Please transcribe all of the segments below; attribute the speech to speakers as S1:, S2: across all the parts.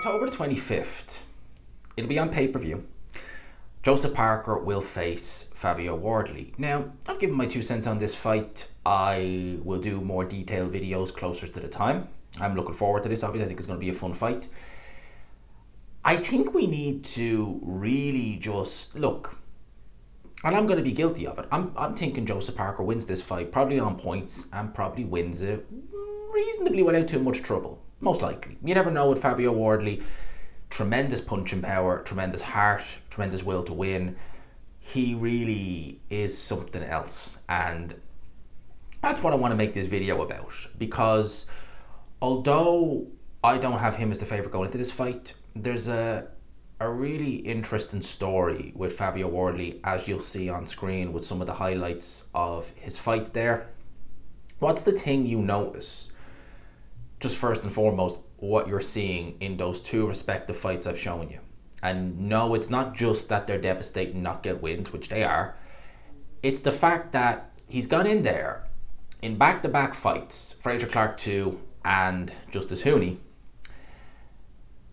S1: October the 25th, it'll be on pay-per-view. Joseph Parker will face Fabio Wardley. Now, I've given my 2 cents on this fight. I will do more detailed videos closer to the time. I'm looking forward to this, obviously. I think it's going to be a fun fight. I think we need to really just look, and I'm going to be guilty of it. I'm thinking Joseph Parker wins this fight, probably on points, and probably wins it reasonably without too much trouble. Most likely. You never know with Fabio Wardley. Tremendous punching power, tremendous heart, tremendous will to win. He really is something else. And that's what I want to make this video about. Because although I don't have him as the favourite going into this fight, there's a really interesting story with Fabio Wardley, as you'll see on screen with some of the highlights of his fight there. What's the thing you notice? Just first and foremost, what you're seeing in those two respective fights I've shown you. And no, it's not just that they're devastating knockout wins, which they are. It's the fact that he's gone in there in back-to-back fights, Fraser Clarke 2 and Justice Hooney,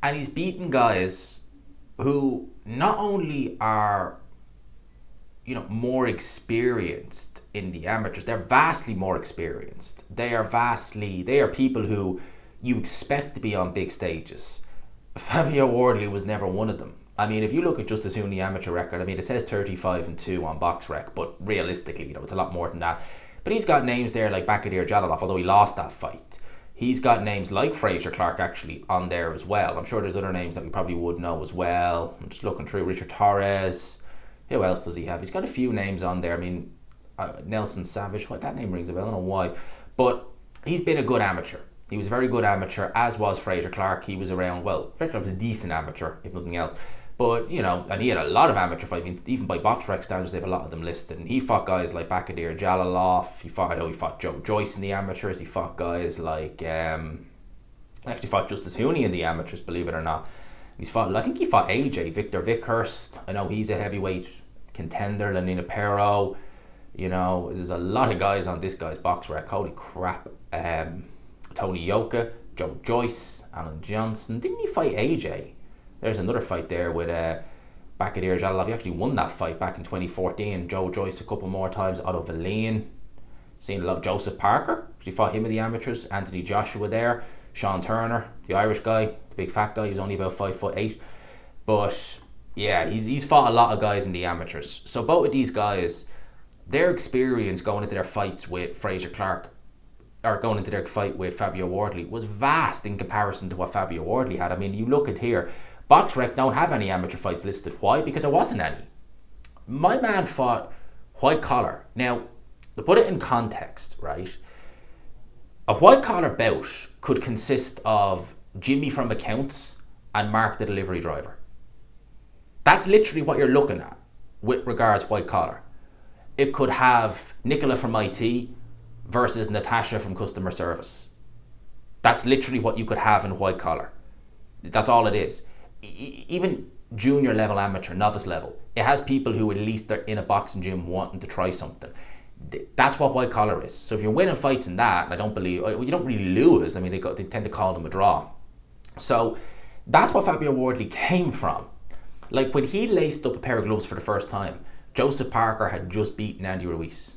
S1: and he's beaten guys who not only are, more experienced in the amateurs, they're vastly more experienced. They are people who you expect to be on big stages. Fabio Wardley was never one of them. I mean, if you look at Justice Hooney amateur record, I mean, it says 35-2 on BoxRec, but realistically, it's a lot more than that. But he's got names there like Bakadir Jalilov, although he lost that fight. He's got names like Fraser Clarke actually on there as well. I'm sure there's other names that we probably would know as well. I'm just looking through. Richard Torres. Who else does he have? He's got a few names on there. I mean, Nelson Savage. What, that name rings a bell. I don't know why. But he's been a good amateur. He was a very good amateur, as was Fraser Clarke. He was around, Fraser Clarke was a decent amateur, if nothing else. But, and he had a lot of amateur fights. I mean, even by BoxRec standards, they have a lot of them listed. And he fought guys like Bakadir Jalilov. He fought Joe Joyce in the amateurs. He fought guys like, actually fought Justice Hooney in the amateurs, believe it or not. I think he fought AJ, Victor Vickhurst. I know he's a heavyweight contender. Lenina Pero. There's a lot of guys on this guy's BoxRec. Holy crap. Tony Yoka, Joe Joyce, Alan Johnson. Didn't he fight AJ? There's another fight there with Bakadir Jalilov. He actually won that fight back in 2014. Joe Joyce a couple more times. Otto Valeen. Seen a lot. Joseph Parker. He fought him in the amateurs. Anthony Joshua there. Sean Turner, the Irish guy, the big fat guy. He was only about 5'8". But yeah, he's fought a lot of guys in the amateurs. So both of these guys, their experience going into their fights with Fraser Clarke, or going into their fight with Fabio Wardley, was vast in comparison to what Fabio Wardley had. I mean, you look at here, BoxRec don't have any amateur fights listed. Why? Because there wasn't any. My man fought white collar. Now, to put it in context, right? A white collar bout could consist of Jimmy from Accounts and Mark the delivery driver. That's literally what you're looking at with regards white collar. It could have Nicola from IT versus Natasha from customer service. That's literally what you could have in white collar. That's all it is. Even junior level amateur, novice level, it has people who at least they're in a boxing gym wanting to try something. That's what white collar is. So if you're winning fights in that, and I don't believe, you don't really lose. I mean, they tend to call them a draw. So that's what Fabio Wardley came from. Like when he laced up a pair of gloves for the first time, Joseph Parker had just beaten Andy Ruiz.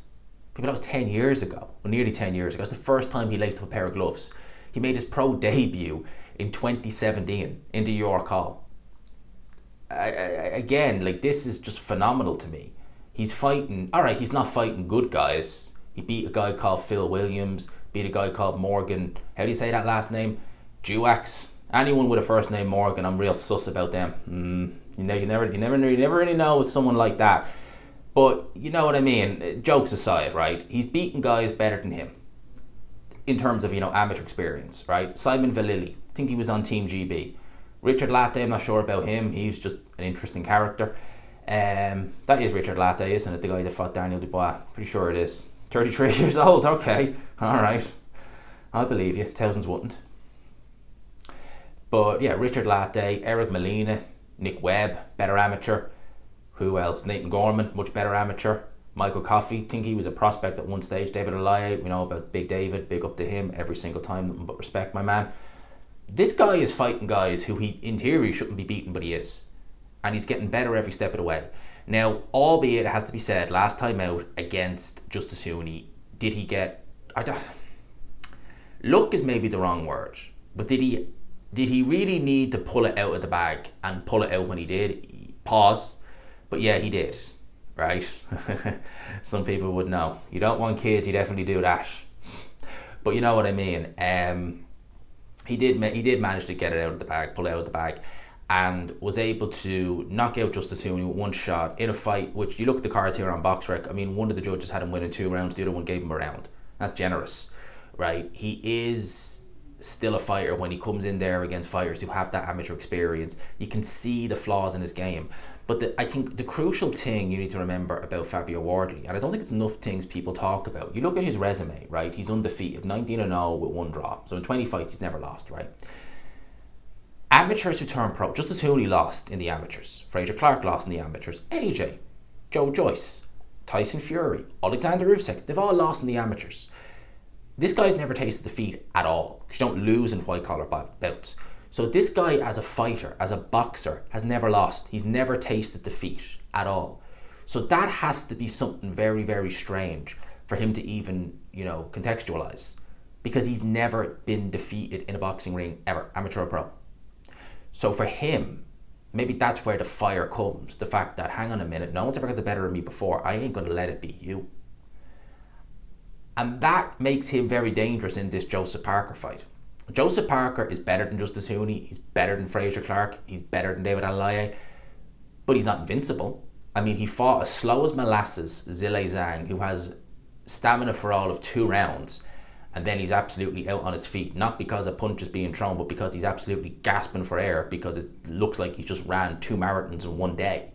S1: That was 10 years ago, or nearly 10 years ago. That's the first time he laced up a pair of gloves. He made his pro debut in 2017 in the York Hall. Again, this is just phenomenal to me. He's fighting, alright, he's not fighting good guys. He beat a guy called Phil Williams, beat a guy called Morgan, how do you say that last name? Juax. Anyone with a first name Morgan, I'm real sus about them. You never really know with someone like that. But you know what I mean, jokes aside, right? He's beaten guys better than him in terms of, amateur experience, right? Simon Valili, I think he was on Team GB. Richard Latte, I'm not sure about him. He's just an interesting character. That is Richard Latte, isn't it? The guy that fought Daniel Dubois. Pretty sure it is. 33 years old, okay. Alright. I believe you. Thousands wouldn't. But yeah, Richard Latte, Eric Molina, Nick Webb, better amateur. Who else? Nathan Gorman, much better amateur. Michael Coffey, think he was a prospect at one stage. David Elia, we know about Big David, big up to him every single time, nothing but respect, my man. This guy is fighting guys who he, in theory, shouldn't be beaten, but he is. And he's getting better every step of the way. Now, albeit, it has to be said, last time out against Justice Hooney, did he get... luck is maybe the wrong word, but did he really need to pull it out of the bag and pull it out when he did? Pause. But yeah, he did, right? Some people would know. You don't want kids, you definitely do that. But you know what I mean. He did manage to get it out of the bag, pull it out of the bag, and was able to knock out Justice Hooney with one shot in a fight, which you look at the cards here on BoxRec, I mean, one of the judges had him winning 2 rounds, the other one gave him a round. That's generous, right? He is still a fighter when he comes in there against fighters who have that amateur experience. You can see the flaws in his game. But I think the crucial thing you need to remember about Fabio Wardley, and I don't think it's enough things people talk about, you look at his resume, right? He's undefeated, 19-0 with 1 draw. So in 20 fights, he's never lost, right? Amateurs who turn pro, Justice Hooney lost in the amateurs. Fraser Clark lost in the amateurs. AJ, Joe Joyce, Tyson Fury, Alexander Usyk, they've all lost in the amateurs. This guy's never tasted defeat at all, because you don't lose in white-collar bouts. So this guy, as a fighter, as a boxer, has never lost. He's never tasted defeat at all. So that has to be something very, very strange for him to even, contextualize. Because he's never been defeated in a boxing ring, ever, amateur or pro. So for him, maybe that's where the fire comes. The fact that, hang on a minute, no one's ever got the better of me before. I ain't going to let it be you. And that makes him very dangerous in this Joseph Parker fight. Joseph Parker is better than Justice Hooney. He's better than Fraser Clark. He's better than David Alaye. But he's not invincible. I mean, he fought as slow as molasses Zhilei Zhang, who has stamina for all of 2 rounds. And then he's absolutely out on his feet, not because a punch is being thrown, but because he's absolutely gasping for air, because it looks like he just ran 2 marathons in one day.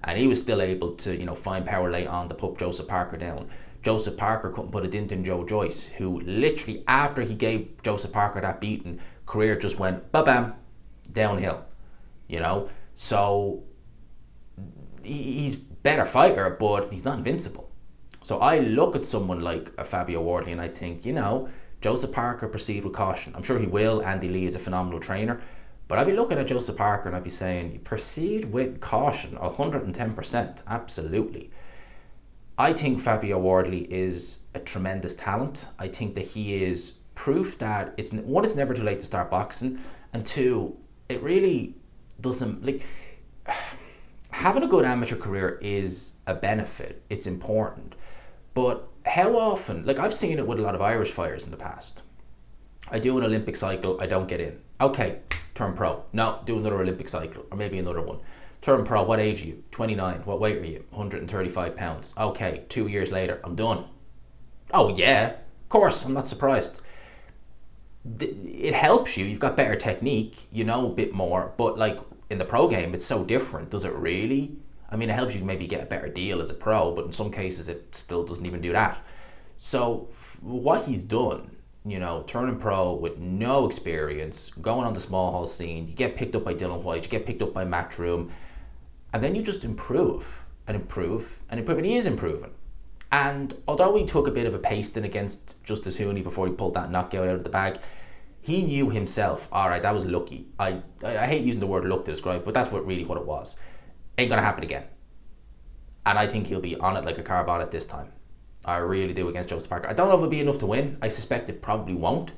S1: And he was still able to, find power late on to put Joseph Parker down. Joseph Parker couldn't put a dent in Joe Joyce, who literally, after he gave Joseph Parker that beating, career just went ba-bam, downhill, So he's a better fighter, but he's not invincible. So I look at someone like a Fabio Wardley and I think, Joseph Parker, proceed with caution. I'm sure he will. Andy Lee is a phenomenal trainer. But I'd be looking at Joseph Parker and I'd be saying, proceed with caution, 110%, absolutely. I think Fabio Wardley is a tremendous talent. I think that he is proof that it's never too late to start boxing, and 2, it really doesn't, having a good amateur career is a benefit. It's important. But how often, I've seen it with a lot of Irish fighters in the past. I do an Olympic cycle, I don't get in. Okay, turn pro. No, do another Olympic cycle, or maybe another one. Turn pro, what age are you? 29. What weight are you? 135 pounds. Okay, 2 years later, I'm done. Oh yeah, of course, I'm not surprised. It helps you, you've got better technique, you know a bit more, but in the pro game, it's so different. Does it really? I mean, it helps you maybe get a better deal as a pro, but in some cases it still doesn't even do that. So what he's done, turning pro with no experience, going on the small hall scene, you get picked up by Dylan White, you get picked up by Matchroom, and then you just improve and improve and improve, and he is improving. And although he took a bit of a pasting against Justice Hooney before he pulled that knockout out of the bag, he knew himself, all right, that was lucky. I hate using the word luck to describe, but that's what it was. Ain't gonna happen again. And I think he'll be on it like a car bonnet this time. I really do, against Joseph Parker. I don't know if it'll be enough to win. I suspect it probably won't.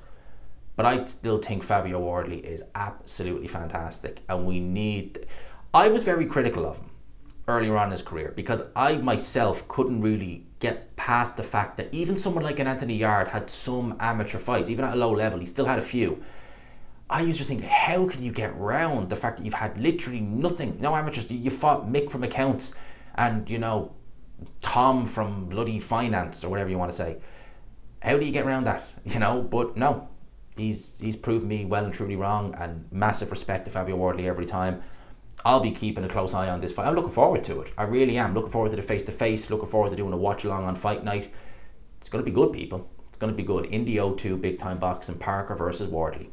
S1: But I still think Fabio Wardley is absolutely fantastic. And I was very critical of him earlier on in his career, because I myself couldn't really get past the fact that even someone like an Anthony Yard had some amateur fights, even at a low level, he still had a few. I used to think, how can you get round the fact that you've had literally nothing, no amateurs? You fought Mick from accounts and, Tom from bloody finance, or whatever you want to say. How do you get around that? But no, he's proved me well and truly wrong, and massive respect to Fabio Wardley every time. I'll be keeping a close eye on this fight. I'm looking forward to it. I really am. Looking forward to the face-to-face. Looking forward to doing a watch-along on fight night. It's going to be good, people. It's going to be good. Indy 02, big-time boxing, Parker versus Wardley.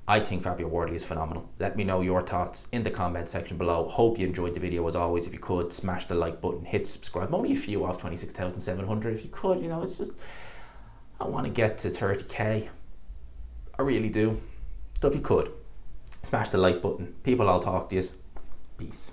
S1: I think Fabio Wardley is phenomenal. Let me know your thoughts in the comment section below. Hope you enjoyed the video as always. If you could, smash the like button, hit subscribe. Only a few off 26,700. If you could, it's just, I want to get to 30k. I really do. So if you could, smash the like button. People, I'll talk to you. Peace.